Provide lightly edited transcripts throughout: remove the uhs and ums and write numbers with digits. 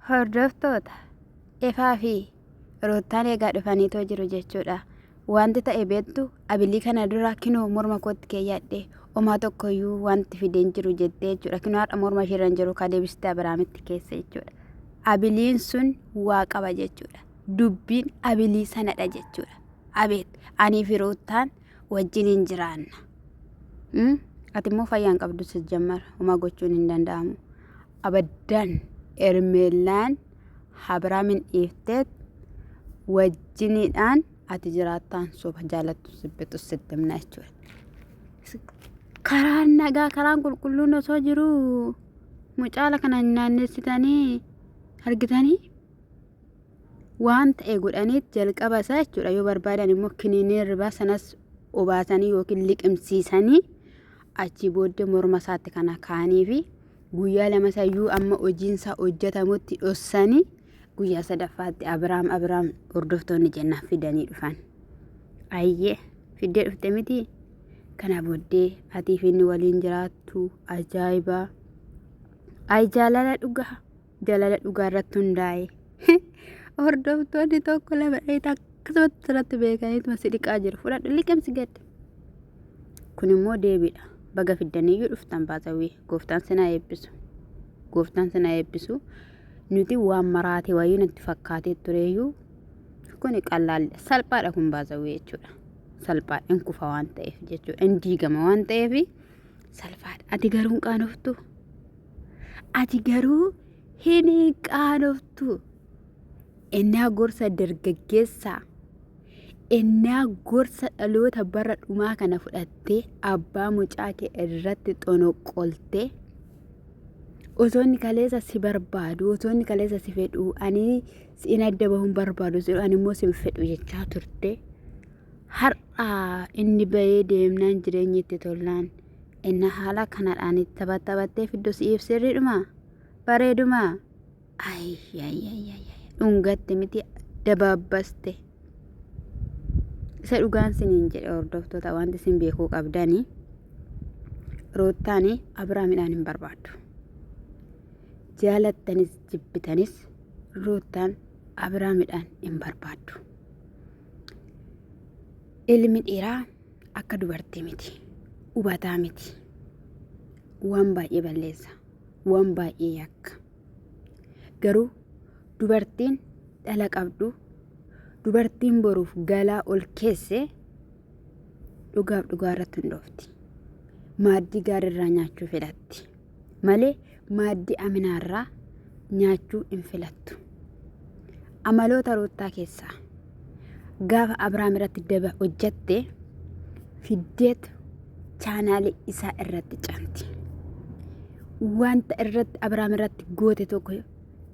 Hordoftoota ifaa fi roottaan eegaa dhufaniitoo jiru jechuudha. Wanti ta'e beektu abilii kana dura kinoo morma kootti keeyyadhe homaa tokkoyyuu wanti fideen jiru jettee jechuudha. Kinoo har'a morma isheerran jiru kadeebistee Abiraamitti keessa jechuudha. Abiliin sun waa qaba jechuudha. Dubbiin abilii sanadha jechuudha. Abeet anii fi roottaan wajjin hin jiraanna. Ati immoo fayyaan qabdu sijjammara homaa gochuun hin danda'amu. Abaddaan Ermeellaan Abiraamin dhiifteet wajjiniidhaan ati jiraattaan soba jaalattu sibbitu sitti himna jechuudha. Karaan nagaa karaan qulqulluun osoo jiru mucaala kana naannessitanii argitanii waan ta'e godhaniit jalqaba isaa jechuudha. Yoo barbaadan immoo kiniinii ribaa sanas obaasanii yookiin liqimsiisanii achi booddee morma isaatti kana kaanii fi guyyaa lama sayyuu amma hojiinsaa hojjetamutti dhossanii guyyaa sadaffaatti Abiraam hordoftoonni jennaan fidanii dhufan. Ayyee fiddee dhufte miti kana booddee atii fi inni waliin jiraattu ajaa'ibaa. Ay jaalala dhugaa irratti hundaa'e. Hordoftoonni tokko lama dheetaa akkasumatti irratti beekaniituma si dhiqaa jiru. Fudhadhu liqimsi gadda. Kun immoo deebiidha. Baga fiddaniyyuu dhuftan baasawwee gooftaan sinaa eebbisu. Gooftaan sinaa eebbisu. Nuti waan maraate wayii natti fakkaatee tureeyyuu kun qal'aadha. Salphaadha kun baasawwee jechuudha. Salphaadha hin kufa waan ta'eef jechuudha. Hin diigama waan ta'eef salphaadha. Ati garuu hin qaanoftu. Ati garuu hin qaanoftu. Innaa gorsa dargaggeessaa. Innaa gorsa dhaloota bara dhumaa kana fudhattee abbaa mucaa kee irratti xonoqqoltee osoo inni kaleessa si barbaadu osoo inni kaleessa si fedhu ani siin adda bahuun barbaadu ani immoo si fedhu jechaa turte har'a inni bahee deemnaan jireenya itti tolnaan inni haala kanadhaan itti taphattee fiddoo si'iif sirriidhuma bareeduma dhungatte miti dabaabbaste. Isa dhugaan siniin jedhe hordoftoota wanti sin beekuu qabdanii roottaanii Abiraamidhaan hin barbaaddu. Jaalattanis jibbitanis roottaan Abiraamidhaan hin barbaaddu. Ilmi dhiiraa akka dubartii miti. Hubataa miti. Waan baay'ee balleessa. Waan baay'ee yakka. Garuu dubartiin dhala qabdu. Dubartiin boruuf galaa ol keesse dhugaaf dhugaa irratti hundoofti. Maaddii gaariirraa nyaachuu filatti. Malee maaddii aminaarraa nyaachuu hin filattu. Amaloota roottaa keessaa gaafa Abiraam irratti daba hojjatte fiddeet chaanaalee isaa irratti canti. Wanta irratti Abiraam irratti goote tokko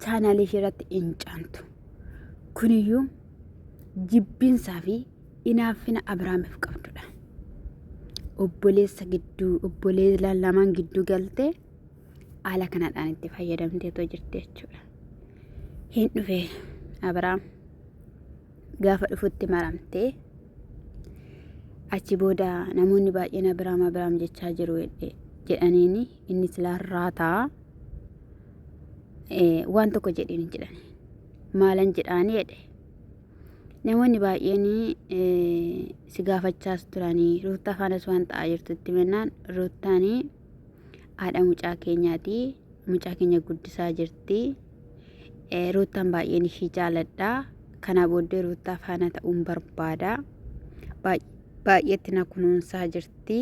chaanaalee ishee irratti hin cantu. Kuniyyuu jibbinsaa fi inaaffina Abiraamiif qabdudha. Obboleessa lamaan gidduu galtee haala kanadhaan itti fayyadamteetoo jirti jechuudha. Hin dhufee Abiraam gaafa dhufutti maramtee achi booda namoonni baay'een Abiraam jechaa jiru jedhaniini inni silaarraa ta'a waan tokko jedhiin jedhani. Maalan jedhaanii jedhe. Namoonni baay'een si gaafachaas turanii roottaa faanas waan ta'aa jirtutti mennaan roottaanii haadha mucaa keenyaati. Mucaa keenya guddisaa jirti. Roottaan baay'een ishii jaaladha. Kana booddee roottaa faana ta'uun barbaada. Baay'eetti na kunuunsaa jirti.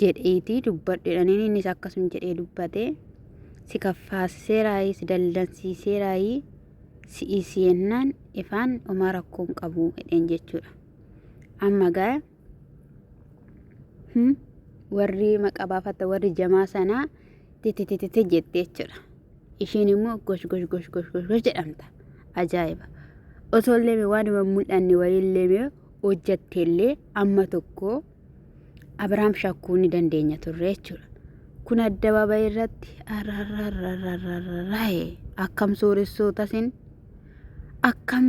Jedheetii dubbadheedhaniin innis akkasuma jedhee dubbate. Si kaffaaseeraayi si dallansiiseeraayi si'ii si'ennaan ifaan homaa rakkoon qabu jedheen jechuudha. Amma gaa warri maqabaafata warri jamaa sanaa tititititi jettee jechuudha. Ishiin immoo gosh jedhamta. Ajaa'iba. Osoo illee waan hin mul'anne waliillee hojjatteellee amma tokko Abiraam shakkuu ni dandeenya turre jechuudha. Kun addabaabayii irratti akkam sooressoota sin akkam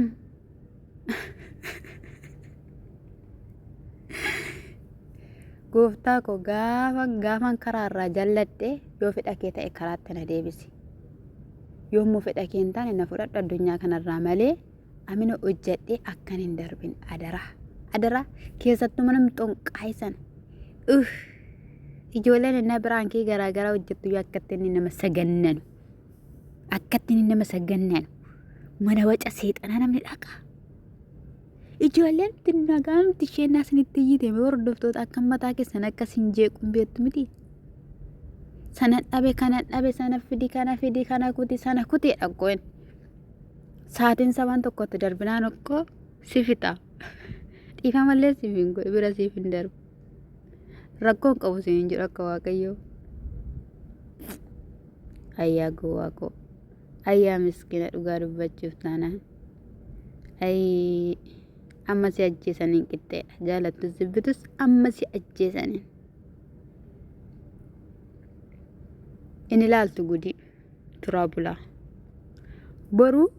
gooftaa koo gaafan karaarraa jalladhe yoo fedha kee ta'e karaatti na deebisi. yommuu fedha keentaan na fudhadhu addunyaa kanarraa malee amina hojjedhee akkan hin darbin adara keessattuu mana xonqaayisan ijoolleen inni biraankii garaagaraa hojjettu yoo akkatti inni nama sagannanu mana waca seexanaa namni dhaqa ijoolleen nagaan isheen asinitti iyyite hordoftoota akka mataa keessan akkas hin jeequn beektu miti sana dhabe sana fidi kana kuti sana kuti dhaqoon saatiin 7 tokkotti darbinaan okko si fixa dhiifa malee siif hin godhe bira siif hin darbu rakkoon qabu siin jedhu akka waaqayyoo ayyaa gowwaa koo ayyaa miskiina dhugaa dubbachuuf taanaan amma si ajjeesaniin qixxeedha jaalattu zibbitus amma si ajjeesaniin in ilaaltu gudii turaa bulaa boruu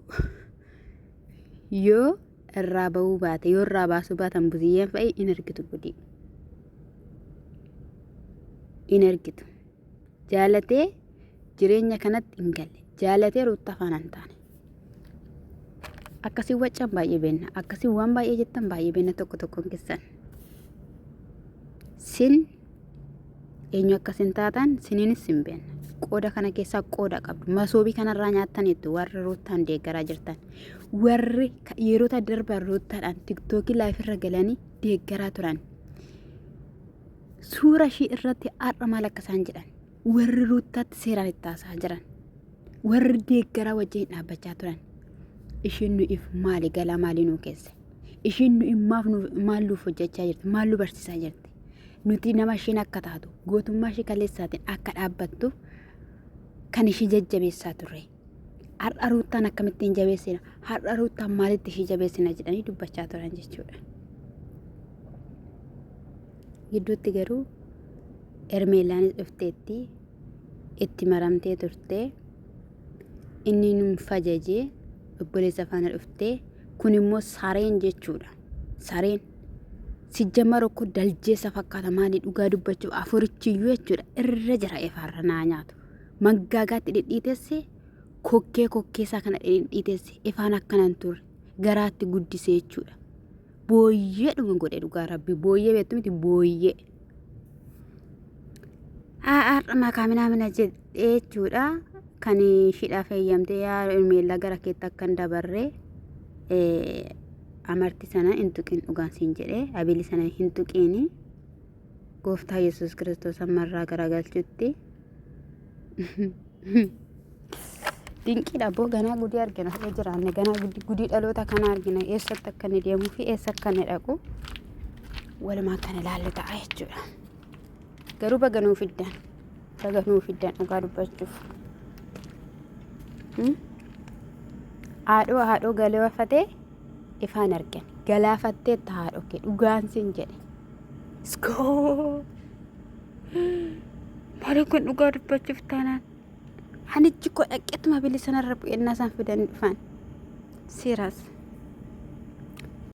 yoo irraa bahuu baate yoo irraa baasuu baatan buziyyeen fa'i in argitu gudii in argitu jaalatee jireenya kanatti hin galle jaalatee ruutta afaan hin taane akkasii waccan baay'ee beenna akkasii waan baay'ee jettan baay'ee beenna tokkoon keessan sin eenyu akkasin taatan siniinis hin beenna qooda kana keessaa qooda qabdu masoobii kanarraa nyaataniitu warri ruuttaan deeggaraa jirtan warri yeroota darban ruuttaadhaan tiktookii laayifirra galanii deeggaraa turan suura ishii irratti har'a maal akka isaan jedhan warri ruuttaatti seeraan itti haasaa jiran warri deeggaraa wajjin dhaabbachaa turan ishiin nuuf maali galaa maalii nuu keessa ishiin maal nuuf hojjechaa jirti maal nu barsiisaa jirti nuti nama ishiin akka taatu gootummaa ishii kaleessaatiin akka dhaabbattu kan ishii jajjabeessaa turre har'a ruuttaan akkamittiin jabeessina har'a ruuttaan maalitti ishii jabeessina jedhanii dubbachaa turan jechuudha gidduutti garuu ermeelaanis dhufteetti itti maramtee turte inni nun fajajee obboleessa faana dhuftee kun immoo sareen jechuudha sareen sijjamma rokko daljeessa fakkaata maalii dhugaa dubbachuuf afurichiyyuu jechuudha irra jira ifaarra naa nyaatu mangaagaatti dhidhiitesse kokkeessaa kana dhidhiitesse ifaan akkanan turre garaatti guddisee jechuudha booyyee dhuma godhe dhugaa rabbi booyyee beektu miti booyyee har'a makaaminaa mina jedhee jechuudha kan shidhaa fayyamtee yaa meellaa gara keetti akkan dabarree amarti sana hin tuqin dhugaansiin jedhee abilii sana hin tuqiini gooftaa yesus kiristoos ammarraa garagalchutti dinqiidha boo ganaa gudii argina yoo jiraanne ganaa gudii dhaloota kana argina eessatti akka inni deemuu fi eessa akka inni dhaqu walumaa kana ilaallu ta'a jechuudha garuu baganuu fiddan dhugaa dubbachuuf haadhoo galee waffatee ifaan argan galaafattee haadhoo kee dhugaansiin jedhe iskoo maaliin kun dhugaa dubbachuuf taanaan anichi koo dhaqeetuma bilisa sanarra bu'ennaa isaan fidan dhufan seeraas